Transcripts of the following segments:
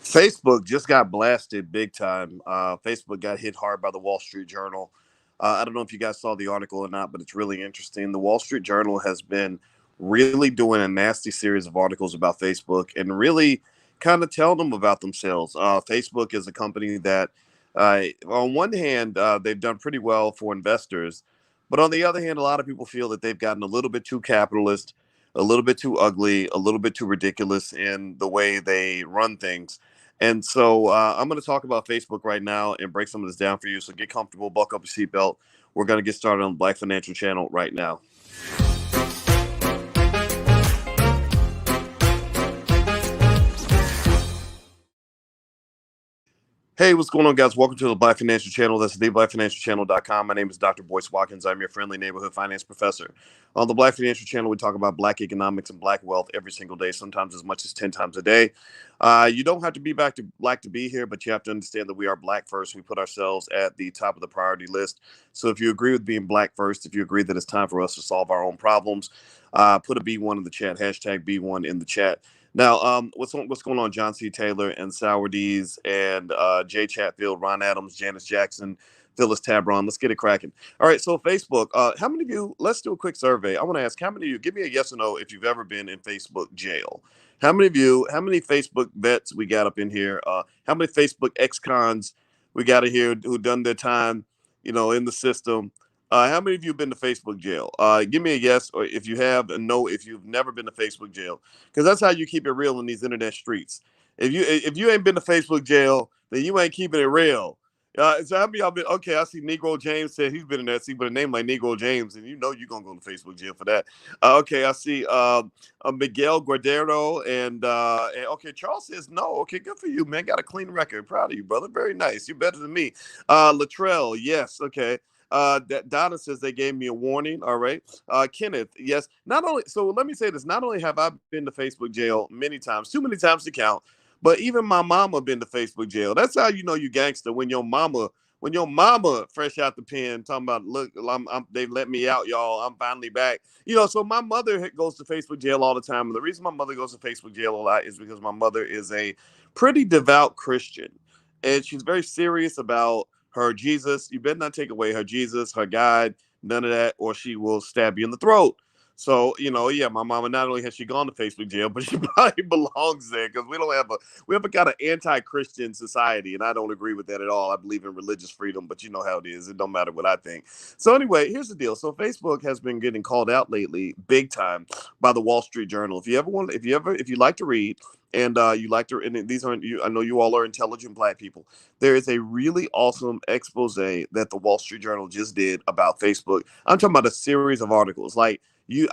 Facebook just got blasted big time. Facebook got hit hard by the Wall Street Journal. I don't know if you guys saw the article or not, but it's really interesting. The Wall Street Journal has been really doing a nasty series of articles about Facebook and really kind of telling them about themselves. Facebook is a company that, on one hand, they've done pretty well for investors, but on the other hand, a lot of people feel that they've gotten a little bit too capitalist, a little bit too ugly, a little bit too ridiculous in the way they run things. And so I'm going to talk about Facebook right now and break some of this down for you. So get comfortable, buckle up your seatbelt. We're going to get started on the Black Financial Channel right now. Hey, what's going on, guys? Welcome to the Black Financial Channel. That's theblackfinancialchannel.com. My name is Dr. Boyce Watkins. I'm your friendly neighborhood finance professor. On the Black Financial Channel, we talk about Black economics and Black wealth every single day, sometimes as much as 10 times a day. You don't have to be black to be here, but you have to understand that we are Black first. We put ourselves at the top of the priority list. So if you agree with being Black first, if you agree that it's time for us to solve our own problems, put a B1 in the chat, hashtag B1 in the chat. Now, what's going on? John C. Taylor and Sour D's and Jay Chatfield, Ron Adams, Janice Jackson, Phyllis Tabron. Let's get it cracking. All right, so Facebook. How many of you? Let's do a quick survey. I want to ask how many of you. Give me a yes or no if you've ever been in Facebook jail. How many of you? How many Facebook vets we got up in here? How many Facebook ex-cons we got in here who done their time? In the system. How many of you have been to Facebook jail? Give me a yes, or if you have, a no if you've never been to Facebook jail, because that's how you keep it real in these internet streets. If you ain't been to Facebook jail, then you ain't keeping it real. So how many of y'all been? Okay, I see Negro James said he's been in that. See, with a name like Negro James, and you know you're gonna go to Facebook jail for that. Okay, I see Miguel Guardero and okay, Charles says no. Okay, good for you, man. Got a clean record. Proud of you, brother. Very nice. You're better than me. Latrell, yes. Okay. Donna says they gave me a warning. All right. Kenneth, yes. Not only, so let me say this. Not only have I been to Facebook jail many times, too many times to count, but even my mama been to Facebook jail. That's how you know you gangster when your mama fresh out the pen talking about, look, they let me out, y'all. I'm finally back. So my mother goes to Facebook jail all the time. And the reason my mother goes to Facebook jail a lot is because my mother is a pretty devout Christian. And she's very serious about her Jesus. You better not take away her Jesus, her God, none of that, or she will stab you in the throat. So, yeah, my mama, not only has she gone to Facebook jail, but she probably belongs there because we have a kind of anti-Christian society, and I don't agree with that at all. I believe in religious freedom, but you know how it is. It don't matter what I think. So anyway, here's the deal. So Facebook has been getting called out lately, big time, by the Wall Street Journal. If you like to read, and you like to, and these aren't you. I know you all are intelligent Black people. There is a really awesome expose that the Wall Street Journal just did about Facebook. I'm talking about a series of articles. Like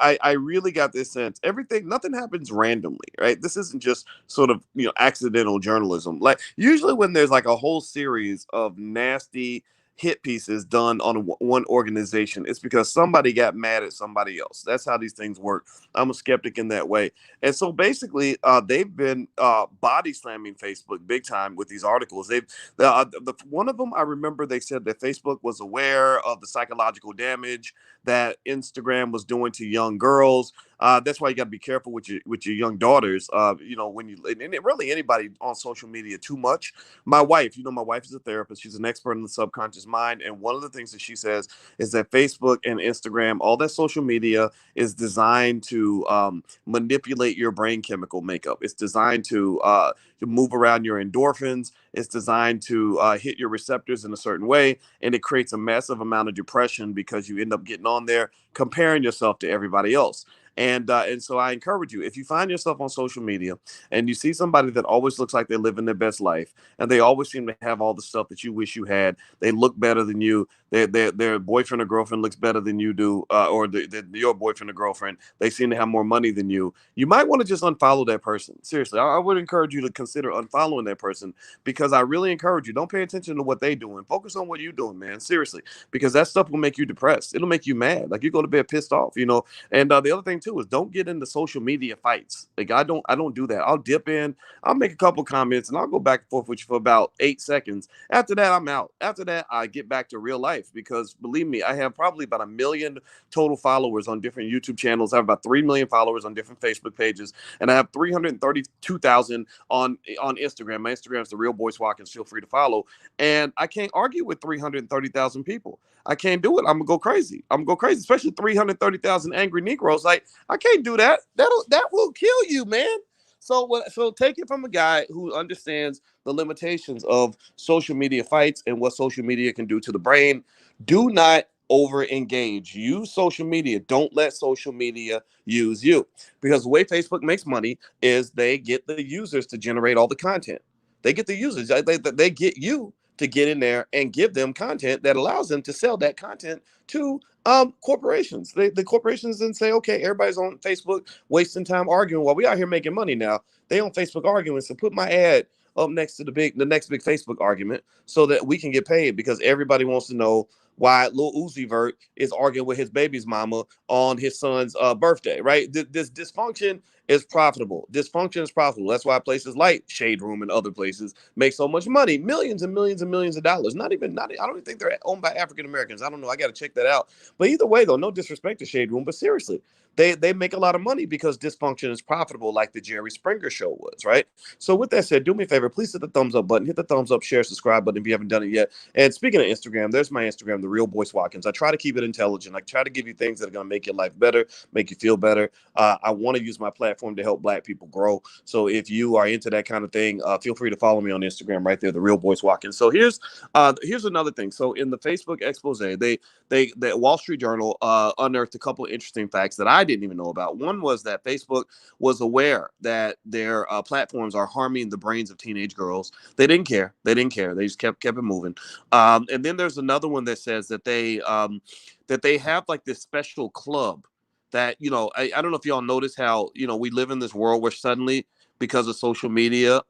I really got this sense. Nothing happens randomly, right? This isn't just sort of accidental journalism. Like usually when there's like a whole series of nasty hit pieces done on one organization, it's because somebody got mad at somebody else. That's how these things work. I'm a skeptic in that way. And so basically, they've been body slamming Facebook big time with these articles. One of them, I remember they said that Facebook was aware of the psychological damage that Instagram was doing to young girls. That's why you got to be careful with your young daughters. When really anybody on social media too much. My wife is a therapist. She's an expert in the subconscious mind, and one of the things that she says is that Facebook and Instagram, all that social media, is designed to manipulate your brain chemical makeup. It's designed to move around your endorphins. It's designed to hit your receptors in a certain way, and it creates a massive amount of depression because you end up getting on there comparing yourself to everybody else. And so I encourage you, if you find yourself on social media and you see somebody that always looks like they're living their best life, and they always seem to have all the stuff that you wish you had, they look better than you, their boyfriend or girlfriend looks better than you do, or your boyfriend or girlfriend, they seem to have more money than you might want to just unfollow that person. Seriously, I would encourage you to consider unfollowing that person, because I really encourage you, don't pay attention to what they doing. Focus on what you're doing, man. Seriously, because that stuff will make you depressed. It'll make you mad. Like you go to bed pissed off, And the other thing too is don't get into social media fights. Like I don't do that. I'll dip in, I'll make a couple comments, and I'll go back and forth with you for about 8 seconds. After that, I'm out. After that, I get back to real life because believe me, I have probably about 1 million total followers on different YouTube channels. I have about 3 million followers on different Facebook pages, and I have 332,000 on Instagram. My Instagram is the Real Boyce Watkins. Feel free to follow. And I can't argue with 330,000 people. I can't do it. I'm gonna go crazy. I'm gonna go crazy, especially 330,000 angry Negroes. Like I can't do that. That will kill you, man. So take it from a guy who understands the limitations of social media fights and what social media can do to the brain. Do not over engage. Use social media. Don't let social media use you. Because the way Facebook makes money is they get the users to generate all the content. They get the users. They get you to get in there and give them content that allows them to sell that content to corporations. The corporations then say, okay, everybody's on Facebook wasting time arguing while we out here making money now. They on Facebook arguing, so put my ad up next to the next big Facebook argument so that we can get paid because everybody wants to know why Lil Uzi Vert is arguing with his baby's mama on his son's birthday, right? This dysfunction is profitable. Dysfunction is profitable. That's why places like Shade Room and other places make so much money, millions and millions and millions of dollars. I don't even think they're owned by African Americans. I don't know. I got to check that out. But either way, though, no disrespect to Shade Room, but seriously, they make a lot of money because dysfunction is profitable, like the Jerry Springer show was, right? So with that said, do me a favor, please hit the thumbs up button, hit the thumbs up, share, subscribe button if you haven't done it yet. And speaking of Instagram, there's my Instagram, the Real Boyce Watkins. I try to keep it intelligent. I try to give you things that are going to make your life better, make you feel better. I want to use my platform to help Black people grow. So if you are into that kind of thing, feel free to follow me on Instagram right there, the Real Boyce Watkins. So here's another thing. So in the Facebook expose, the Wall Street Journal unearthed a couple of interesting facts that I didn't even know about. One was that Facebook was aware that their platforms are harming the brains of teenage girls. They didn't care. They just kept it moving. And then there's another one that says that they have like this special club that, I don't know if y'all notice how, we live in this world where suddenly because of social media,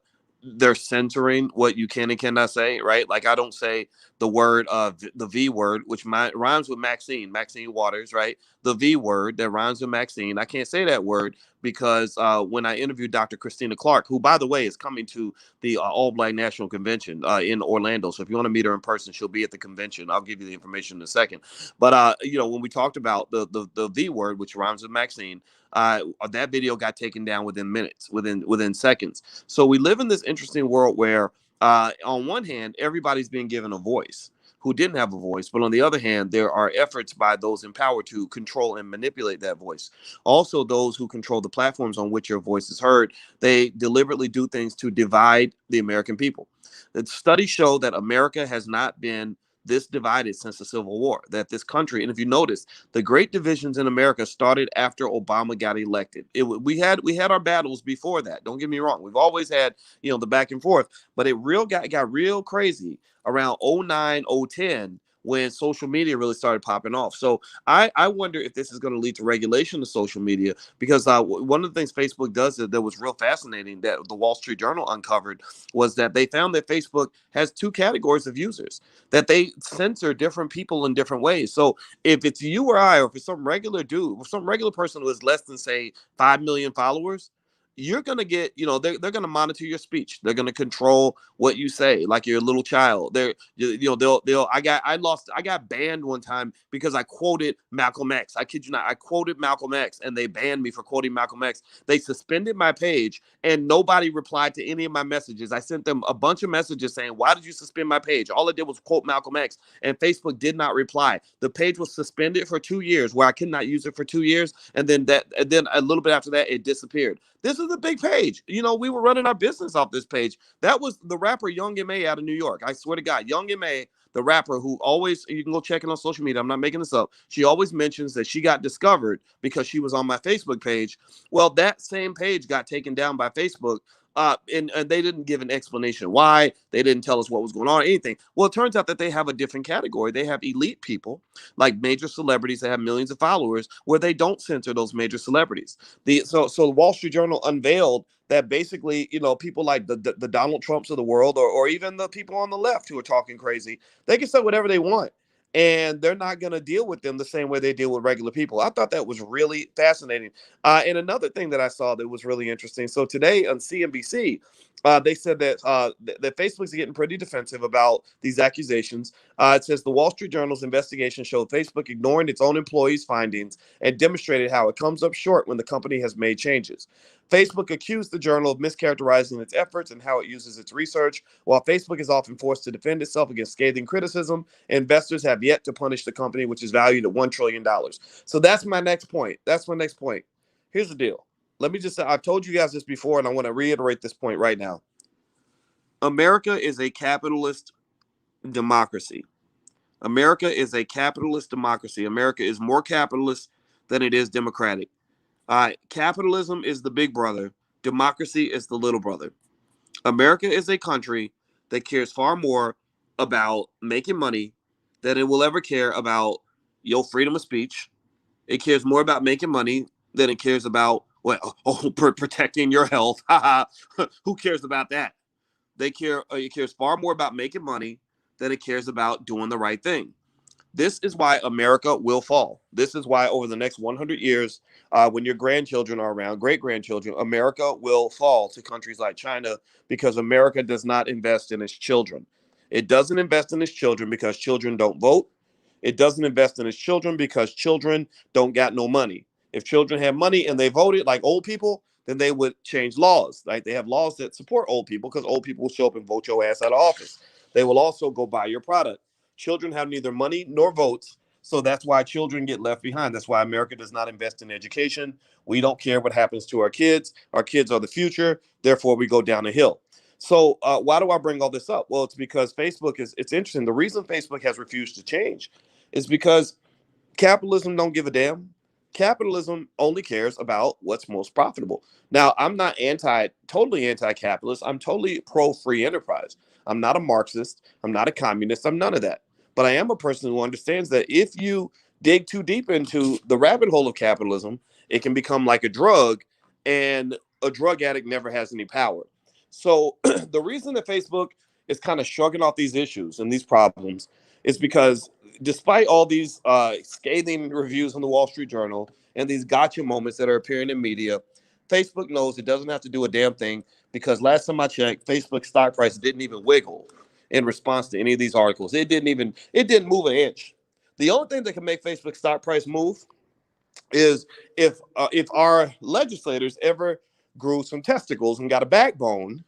they're censoring what you can and cannot say, right? Like I don't say the word the V word, which rhymes with Maxine Waters, right? The V word that rhymes with Maxine. I can't say that word because when I interviewed Dr. Christina Clark, who by the way is coming to the All Black National Convention in Orlando. So if you want to meet her in person, she'll be at the convention. I'll give you the information in a second. But when we talked about the V word, which rhymes with Maxine, that video got taken down within minutes, within seconds. So we live in this interesting world where, on one hand, everybody's being given a voice who didn't have a voice, but on the other hand, there are efforts by those in power to control and manipulate that voice. Also, those who control the platforms on which your voice is heard, they deliberately do things to divide the American people. The studies show that America has not been this divided since the Civil War, that this country, and if you notice, the great divisions in America started after Obama got elected. We had our battles before that. Don't get me wrong. We've always had, the back and forth, but it got real crazy around 09, 010 when social media really started popping off. So I wonder if this is going to lead to regulation of social media because one of the things Facebook does that was real fascinating that the Wall Street Journal uncovered was that they found that Facebook has two categories of users, that they censor different people in different ways. So if it's you or I, or if it's some regular dude, or some regular person who has less than, say, 5 million followers, you're going to get, they're going to monitor your speech. They're going to control what you say, like you're a little child. I got banned one time because I quoted Malcolm X. I kid you not. I quoted Malcolm X and they banned me for quoting Malcolm X. They suspended my page and nobody replied to any of my messages. I sent them a bunch of messages saying, why did you suspend my page? All I did was quote Malcolm X and Facebook did not reply. The page was suspended for 2 years where I could not use it for 2 years. And then a little bit after that, it disappeared. This is a big page. We were running our business off this page. That was the rapper Young M.A. out of New York. I swear to God, Young M.A., the rapper who always, you can go check it on social media. I'm not making this up. She always mentions that she got discovered because she was on my Facebook page. Well, that same page got taken down by Facebook. And they didn't give an explanation why. They didn't tell us what was going on or anything. Well, it turns out that they have a different category. They have elite people, like major celebrities that have millions of followers, where they don't censor those major celebrities. So the Wall Street Journal unveiled that basically, people like the Donald Trumps of the world, or even the people on the left who are talking crazy, they can say whatever they want. and they're not going to deal with them the same way they deal with regular people. I thought that was really fascinating. And another thing that I saw that was really interesting. So today on CNBC, they said that that Facebook's getting pretty defensive about these accusations. It says the Wall Street Journal's investigation showed Facebook ignoring its own employees' findings and demonstrated how it comes up short when the company has made changes. Facebook accused the journal of mischaracterizing its efforts and how it uses its research. While Facebook is often forced to defend itself against scathing criticism, investors have yet to punish the company, which is valued at $1 trillion. So that's my next point. That's my next point. Here's the deal. Let me just say, I've told you guys this before, and I want to reiterate this point right now. America is a capitalist democracy. America is a capitalist democracy. America is more capitalist than it is democratic. Capitalism is the big brother. Democracy is the little brother. America is a country that cares far more about making money than it will ever care about your freedom of speech. It cares more about making money than it cares about protecting your health. Who cares about that? It cares far more about making money than it cares about doing the right thing. This is why America will fall. This is why over the next 100 years, when your grandchildren are around, great grandchildren, America will fall to countries like China because America does not invest in its children. It doesn't invest in its children because children don't vote. It doesn't invest in its children because children don't got no money. If children had money and they voted like old people, then they would change laws. Right? They have laws that support old people because old people will show up and vote your ass out of office. They will also go buy your product. Children have neither money nor votes, so that's why children get left behind. That's why America does not invest in education. We don't care what happens to our kids. Our kids are the future. Therefore, we go down a hill. So why do I bring all this up? Well, it's because it's interesting. The reason Facebook has refused to change is because capitalism don't give a damn. Capitalism only cares about what's most profitable. Now, I'm not totally anti-capitalist. I'm totally pro-free enterprise. I'm not a Marxist. I'm not a communist. I'm none of that. But I am a person who understands that if you dig too deep into the rabbit hole of capitalism, it can become like a drug, and a drug addict never has any power. So the reason that Facebook is kind of shrugging off these issues and these problems is because despite all these scathing reviews on the Wall Street Journal and these gotcha moments that are appearing in media, Facebook knows it doesn't have to do a damn thing because last time I checked, Facebook stock price didn't even wiggle in response to any of these articles. It didn't move an inch. The only thing that can make Facebook stock price move is if our legislators ever grew some testicles and got a backbone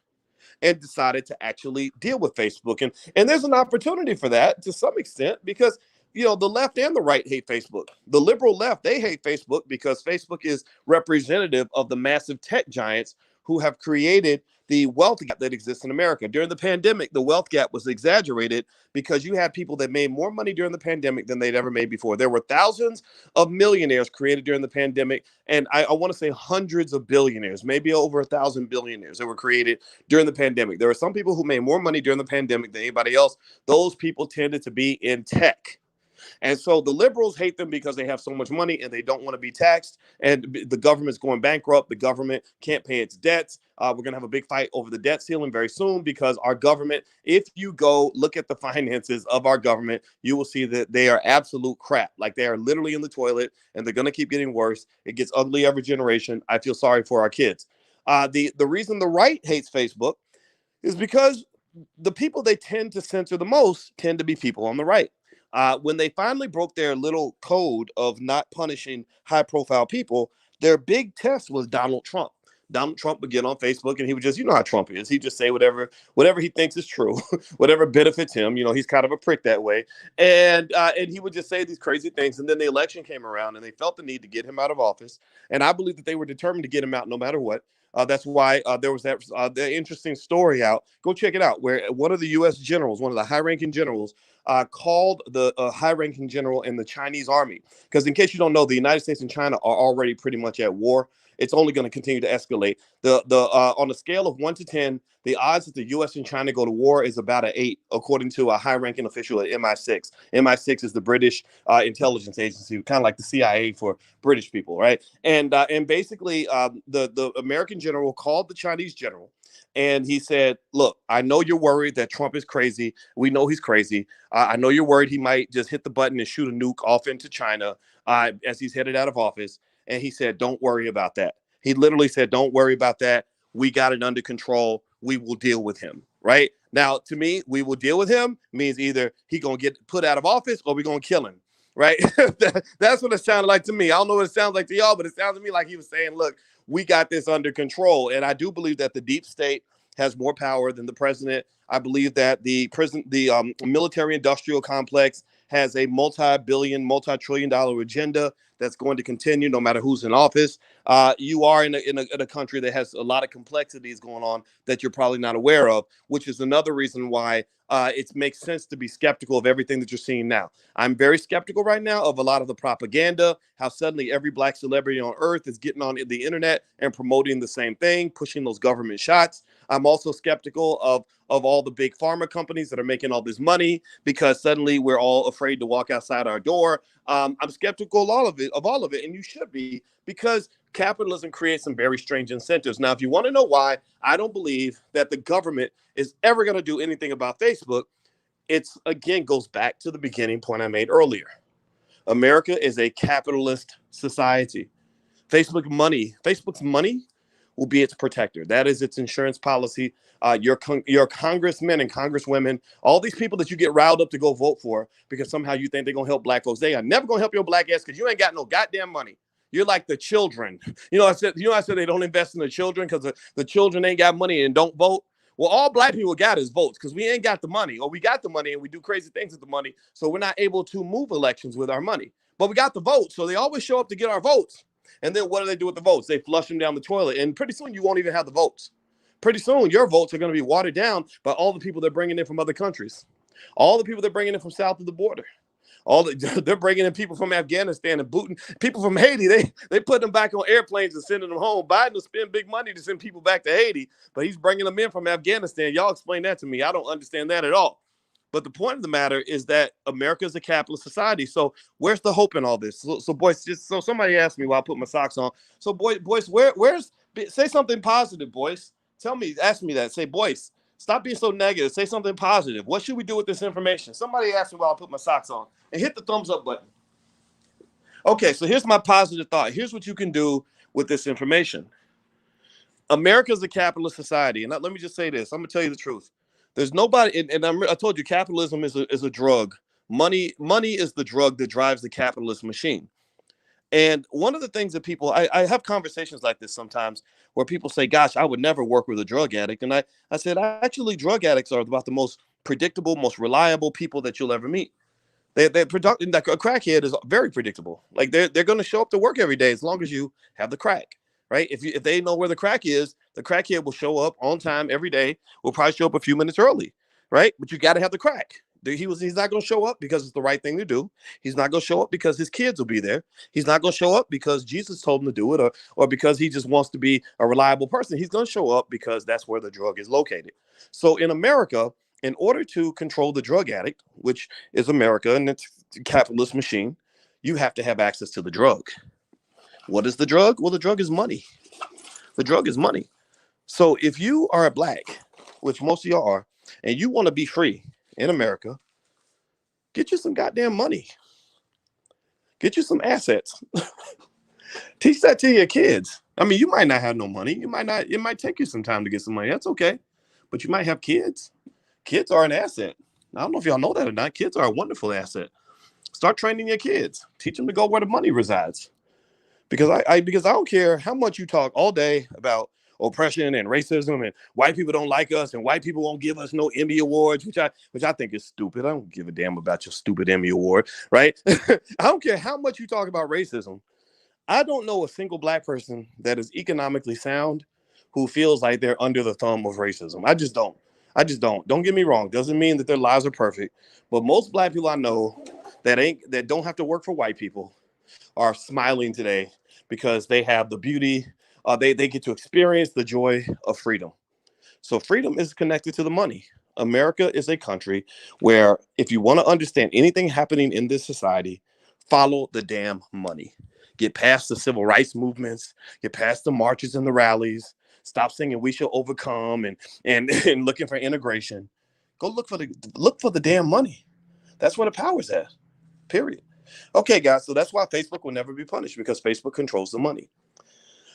and decided to actually deal with Facebook. And there's an opportunity for that to some extent because, the left and the right hate Facebook. The liberal left, they hate Facebook because Facebook is representative of the massive tech giants who have created the wealth gap that exists in America. During the pandemic, the wealth gap was exaggerated because you had people that made more money during the pandemic than they'd ever made before. There were thousands of millionaires created during the pandemic, and I want to say hundreds of billionaires, maybe over 1,000 billionaires that were created during the pandemic. There were some people who made more money during the pandemic than anybody else. Those people tended to be in tech. And so the liberals hate them because they have so much money and they don't want to be taxed. And the government's going bankrupt. The government can't pay its debts. We're going to have a big fight over the debt ceiling very soon because our government, if you go look at the finances of our government, you will see that they are absolute crap. Like they are literally in the toilet and they're going to keep getting worse. It gets ugly every generation. I feel sorry for our kids. The reason the right hates Facebook is because the people they tend to censor the most tend to be people on the right. When they finally broke their little code of not punishing high-profile people, their big test was Donald Trump. Donald Trump would get on Facebook and he would just, how Trump is. He just say whatever he thinks is true, whatever benefits him. He's kind of a prick that way. And he would just say these crazy things. And then the election came around and they felt the need to get him out of office. And I believe that they were determined to get him out no matter what. That's why there was that the interesting story out. Go check it out, where one of the U.S. generals, one of the high-ranking generals, called the high-ranking general in the Chinese army. Because in case you don't know, the United States and China are already pretty much at war. it's only going to continue to escalate. The On a scale of 1 to 10, the odds that the U.S. and China go to war is about an 8, according to a high-ranking official at MI6. MI6 is the British intelligence agency, kind of like the CIA for British people, right? And basically, the American general called the Chinese general, and he said, "Look, I know you're worried that Trump is crazy. We know he's crazy. I know you're worried he might just hit the button and shoot a nuke off into China as he's headed out of office." And he said, "Don't worry about that." He literally said, "Don't worry about that. We got it under control. We will deal with him." Right now, to me, "we will deal with him" means either he gonna get put out of office or we're gonna kill him. Right? That's what it sounded like to me. I don't know what it sounds like to y'all, but it sounds to me like he was saying, "Look, we got this under control." And I do believe that the deep state has more power than the president. I believe that the military-industrial complex has a multi-billion, multi-trillion-dollar agenda that's going to continue no matter who's in office. You are in a country that has a lot of complexities going on that you're probably not aware of, which is another reason why it makes sense to be skeptical of everything that you're seeing now. I'm very skeptical right now of a lot of the propaganda, how suddenly every black celebrity on earth is getting on the internet and promoting the same thing, pushing those government shots. I'm also skeptical of all the big pharma companies that are making all this money because suddenly we're all afraid to walk outside our door. I'm skeptical of all of it, and you should be, because capitalism creates some very strange incentives. Now, if you want to know why I don't believe that the government is ever going to do anything about Facebook, it's again goes back to the beginning point I made earlier. America is a capitalist society. Facebook's money will be its protector. That is its insurance policy. Your congressmen and congresswomen, all these people that you get riled up to go vote for because somehow you think they're going to help black folks, they are never going to help your black ass because you ain't got no goddamn money. You're like the children. I said they don't invest in the children because the children ain't got money and don't vote. Well, all black people got is votes because we ain't got the money, or we got the money and we do crazy things with the money. So we're not able to move elections with our money. But we got the votes. So they always show up to get our votes. And then what do they do with the votes? They flush them down the toilet. And pretty soon you won't even have the votes. Pretty soon your votes are going to be watered down by all the people they're bringing in from other countries. All the people they're bringing in from south of the border. They're bringing in people from Afghanistan and booting people from Haiti. They put them back on airplanes and sending them home. Biden will spend big money to send people back to Haiti, but he's bringing them in from Afghanistan. Y'all explain that to me. I don't understand that at all. But the point of the matter is that America is a capitalist society. So where's the hope in all this? So boys, so somebody asked me while I put my socks on. So boys, where's say something positive, boys. Ask me that. Say, boys, stop being so negative. Say something positive. What should we do with this information? Somebody asked me while I put my socks on. And hit the thumbs up button. Okay, so here's my positive thought. Here's what you can do with this information. America is a capitalist society. And let me just say this. I'm going to tell you the truth. There's nobody, and I told you capitalism is a drug. Money is the drug that drives the capitalist machine. And one of the things that I have conversations like this sometimes where people say, "Gosh, I would never work with a drug addict." And I said, actually, drug addicts are about the most predictable, most reliable people that you'll ever meet. They're productive. Like a crackhead is very predictable. Like they're going to show up to work every day as long as you have the crack, right? If they know where the crack is, the crackhead will show up on time every day. Will probably show up a few minutes early, right? But you got to have the crack. He's not going to show up because it's the right thing to do. He's not going to show up because his kids will be there. He's not going to show up because Jesus told him to do it, or because he just wants to be a reliable person. He's going to show up because that's where the drug is located. So in America, in order to control the drug addict, which is America and its capitalist machine, you have to have access to the drug. What is the drug? Well, the drug is money. The drug is money. So if you are a black, which most of y'all are, and you want to be free in America, get you some goddamn money. Get you some assets. Teach that to your kids. I mean, you might not have no money. It might take you some time to get some money. That's okay. But you might have kids. Kids are an asset. I don't know if y'all know that or not. Kids are a wonderful asset. Start training your kids. Teach them to go where the money resides. Because I don't care how much you talk all day about oppression and racism and white people don't like us and white people won't give us no Emmy awards, which I think is stupid. I don't give a damn about your stupid Emmy award, right? I don't care how much you talk about racism. I don't know a single black person that is economically sound who feels like they're under the thumb of racism. I just don't. Don't get me wrong. Doesn't mean that their lives are perfect, but most black people I know that don't have to work for white people are smiling today because they have the beauty They get to experience the joy of freedom. So freedom is connected to the money. America is a country where if you want to understand anything happening in this society, follow the damn money. Get past the civil rights movements, get past the marches and the rallies, stop singing we shall overcome and looking for integration. Go look for the damn money. That's where the power's at. Period. Okay, guys, so that's why Facebook will never be punished, because Facebook controls the money.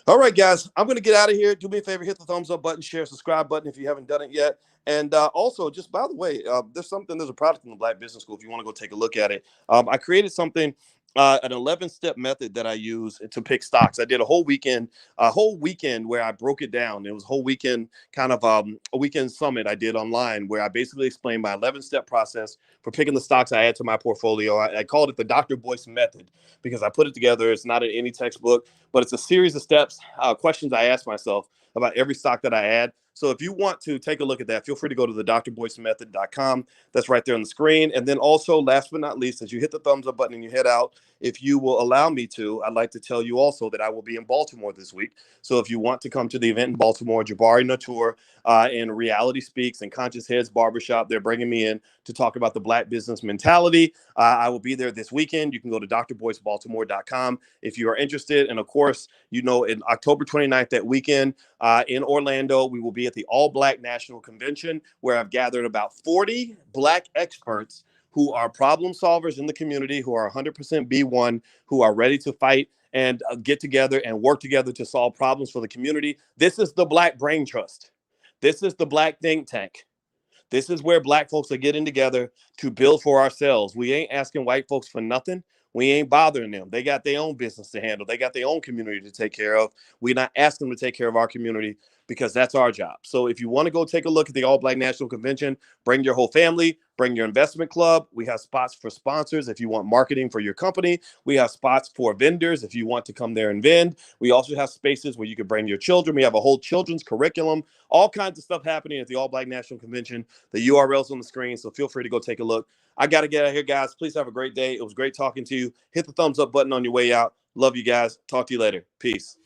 All right, guys, I'm going to get out of here. Do me a favor, hit the thumbs up button, share, subscribe button if you haven't done it yet. And also, just by the way, there's a product in the Black Business School if you want to go take a look at it. I created something, an 11-step method that I use to pick stocks. I did a whole weekend where I broke it down. It was a whole weekend, kind of a weekend summit I did online where I basically explained my 11-step process for picking the stocks I add to my portfolio. I called it the Dr. Boyce method because I put it together. It's not in any textbook, but it's a series of steps, questions I ask myself about every stock that I add. So if you want to take a look at that, feel free to go to the drboycemethod.com. That's right there on the screen. And then also, last but not least, as you hit the thumbs up button and you head out, if you will allow me to, I'd like to tell you also that I will be in Baltimore this week. So if you want to come to the event in Baltimore, Jabari Notour and Reality Speaks and Conscious Heads Barbershop, they're bringing me in to talk about the Black business mentality. I will be there this weekend. You can go to drboycebaltimore.com if you are interested. And of course, in October 29th, that weekend in Orlando, we will be at the All Black National Convention, where I've gathered about 40 Black experts who are problem solvers in the community, who are 100% B1, who are ready to fight and get together and work together to solve problems for the community. This is the Black Brain Trust. This is the Black think tank. This is where Black folks are getting together to build for ourselves. We ain't asking white folks for nothing. We ain't bothering them. They got their own business to handle. They got their own community to take care of. We're not asking them to take care of our community because that's our job. So if you want to go take a look at the All Black National Convention, bring your whole family, bring your investment club. We have spots for sponsors if you want marketing for your company. We have spots for vendors if you want to come there and vend. We also have spaces where you can bring your children. We have a whole children's curriculum, all kinds of stuff happening at the All Black National Convention. The URL's on the screen, so feel free to go take a look. I got to get out of here, guys. Please have a great day. It was great talking to you. Hit the thumbs up button on your way out. Love you guys. Talk to you later. Peace.